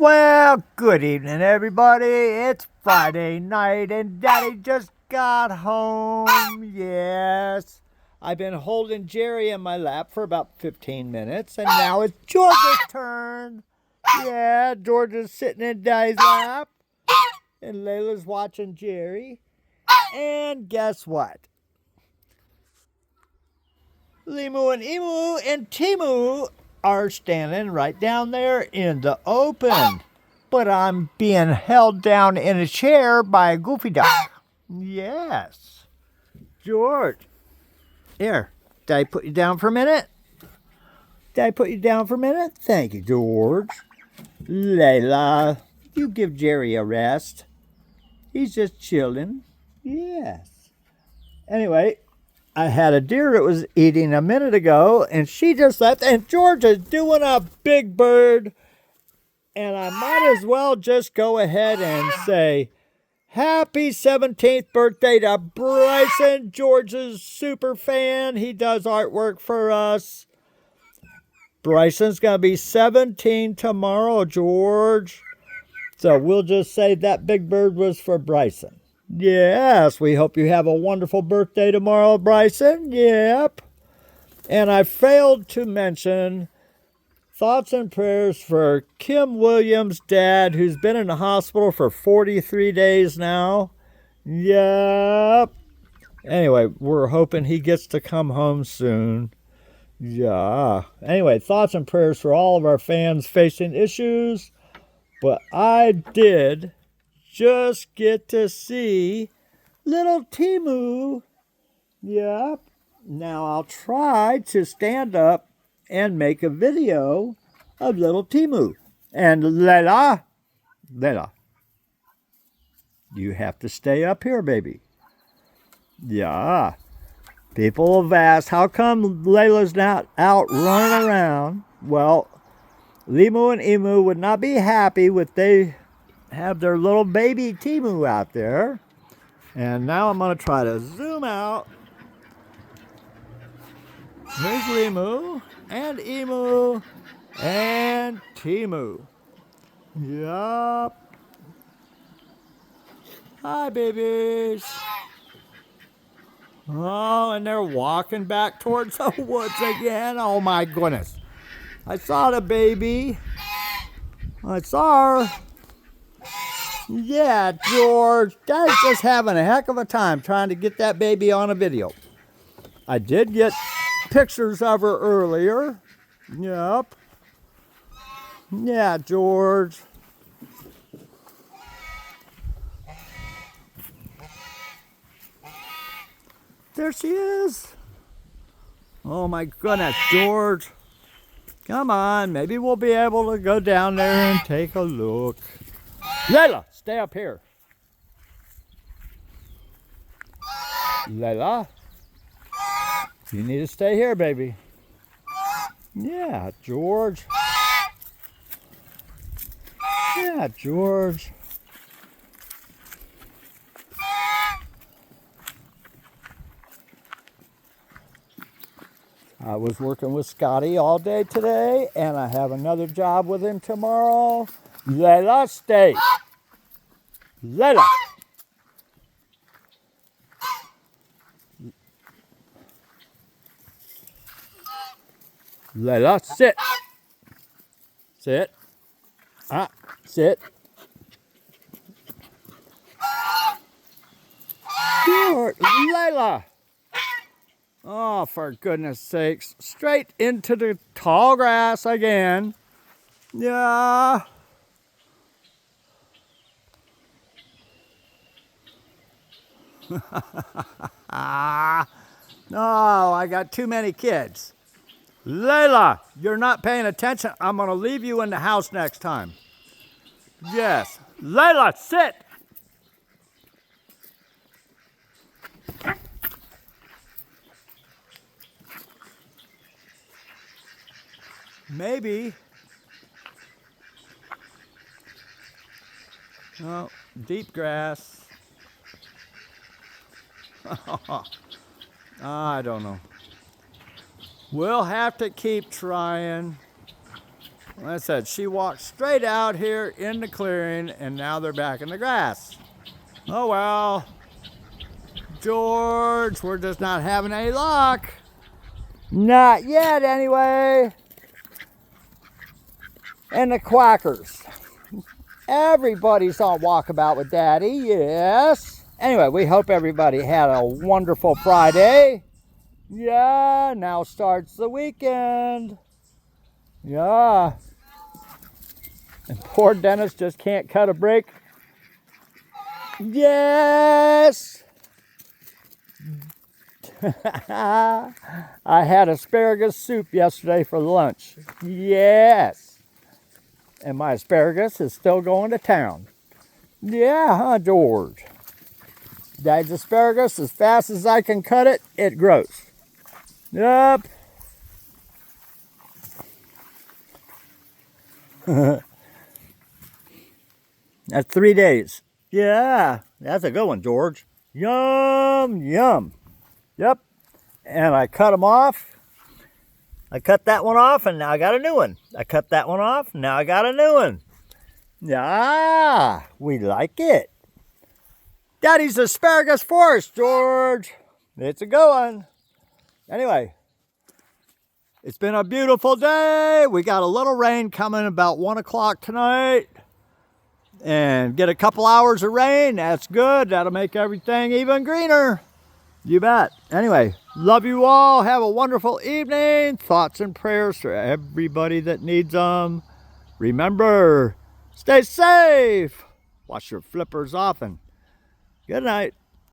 Well, good evening, everybody. It's Friday night, and Daddy just got home. Yes. I've been holding Jerry in my lap for about 15 minutes, and now it's George's turn. Yeah, George is sitting in Daddy's lap, and Layla's watching Jerry. And guess what? Limu and Emu and Timu are standing right down there in the open. But I'm being held down in a chair by a goofy duck. Yes. George. Here. Did I put you down for a minute? Did I put you down for a minute? Thank you, George. Layla, you give Jerry a rest. He's just chilling. Yes. Anyway, I had a deer that was eating a minute ago, and she just left, and George is doing a big bird. And I might as well just go ahead and say, happy 17th birthday to Bryson, George's super fan. He does artwork for us. Bryson's going to be 17 tomorrow, George. So we'll just say that big bird was for Bryson. Yes, we hope you have a wonderful birthday tomorrow, Bryson. Yep. And I failed to mention thoughts and prayers for Kim Williams' dad, who's been in the hospital for 43 days now. Yep. Anyway, we're hoping he gets to come home soon. Yeah. Anyway, thoughts and prayers for all of our fans facing issues. But I did just get to see little Timu. Yep. Now I'll try to stand up and make a video of little Timu. And Layla, you have to stay up here, baby. Yeah. People have asked, how come Layla's not out running around? Well, Limu and Emu would not be happy if they have their little baby Timu out there. And now I'm going to try to zoom out. Here's Limu and Emu and Timu. Yup. Hi, babies. Oh, and they're walking back towards the woods again. Oh, my goodness. I saw the baby. I saw her. Yeah, George. Dad's just having a heck of a time trying to get that baby on a video. I did get pictures of her earlier. Yep. Yeah, George. There she is. Oh my goodness, George. Come on, maybe we'll be able to go down there and take a look. Layla, stay up here. Layla, you need to stay here, baby. Yeah, George. Yeah, George. I was working with Scotty all day today, and I have another job with him tomorrow. Layla, stay. Layla. Layla, sit. Sit. Sit. Good. Layla. Oh, for goodness sakes. Straight into the tall grass again. Yeah. No, I got too many kids. Layla, you're not paying attention. I'm going to leave you in the house next time. Yes. Layla, sit. Maybe. Oh, deep grass. I don't know. We'll have to keep trying. Like I said, she walked straight out here in the clearing, and now they're back in the grass. Oh well. George, we're just not having any luck. Not yet, anyway. And the quackers. Everybody's on walkabout with Daddy, yes. Anyway, we hope everybody had a wonderful Friday. Yeah, now starts the weekend. Yeah. And poor Dennis just can't cut a break. Yes. I had asparagus soup yesterday for lunch. Yes. And my asparagus is still going to town. Yeah, huh, George? Dad's asparagus, as fast as I can cut it, it grows. Yep. That's 3 days. Yeah, that's a good one, George. Yum, yum. Yep. And I cut them off. I cut that one off, and now I got a new one. I cut that one off, now I got a new one. Yeah, we like it. Daddy's asparagus forest, George. It's a good one. Anyway, it's been a beautiful day. We got a little rain coming about 1 o'clock tonight. And get a couple hours of rain. That's good. That'll make everything even greener. You bet. Anyway, love you all. Have a wonderful evening. Thoughts and prayers for everybody that needs them. Remember, stay safe. Wash your flippers often. Good night.